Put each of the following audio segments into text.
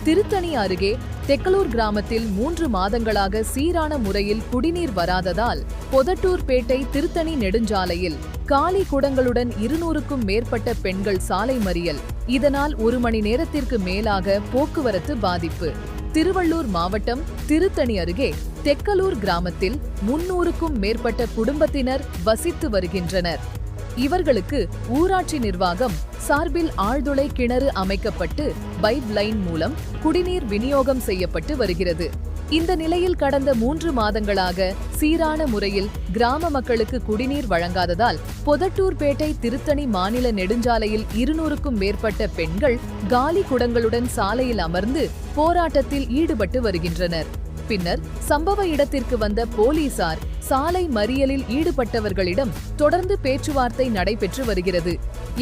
திருத்தணி அருகே தெக்கலூர் கிராமத்தில் 3 மாதங்களாக சீரான முறையில் குடிநீர் வராததால் பொதட்டூர்பேட்டை திருத்தணி நெடுஞ்சாலையில் காலி குடங்களுடன் 200க்கும் மேற்பட்ட பெண்கள் சாலை மறியல். இதனால் 1 மணி நேரத்திற்கு மேலாக போக்குவரத்து பாதிப்பு. திருவள்ளூர் மாவட்டம் திருத்தணி அருகே தெக்கலூர் கிராமத்தில் 300க்கும் மேற்பட்ட குடும்பத்தினர் வசித்து வருகின்றனர். இவர்களுக்கு ஊராட்சி நிர்வாகம் சார்பில் ஆழ்துளை கிணறு அமைக்கப்பட்டு பைப் லைன் மூலம் குடிநீர் விநியோகம் செய்யப்பட்டு வருகிறது. இந்த நிலையில் கடந்த 3 மாதங்களாக சீரான முறையில் கிராம மக்களுக்கு குடிநீர் வழங்காததால் பொதட்டூர்பேட்டை திருத்தணி மாநில நெடுஞ்சாலையில் 200க்கும் மேற்பட்ட பெண்கள் காலி குடங்களுடன் சாலையில் அமர்ந்து போராட்டத்தில் ஈடுபட்டு வருகின்றனர். பின்னர் சம்பவ இடத்திற்கு வந்த போலீசார் சாலை மறியலில் ஈடுபட்டவர்களிடம் தொடர்ந்து பேச்சுவார்த்தை நடைபெற்று வருகிறது.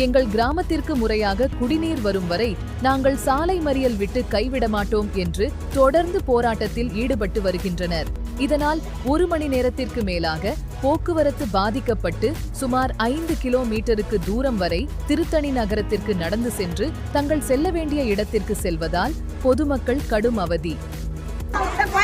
எங்கள் கிராமத்திற்கு முறையாக குடிநீர் வரும் வரை நாங்கள் சாலை மறியல் விட்டு கைவிட மாட்டோம் என்று தொடர்ந்து போராட்டத்தில் ஈடுபட்டு வருகின்றனர். இதனால் 1 மணி நேரத்திற்கு மேலாக போக்குவரத்து பாதிக்கப்பட்டு சுமார் 5 கிலோமீட்டருக்கு தூரம் வரை திருத்தணி நகரத்திற்கு நடந்து சென்று தங்கள் செல்ல வேண்டிய இடத்திற்கு செல்வதால் பொதுமக்கள் கடும் அவதி. அவங்க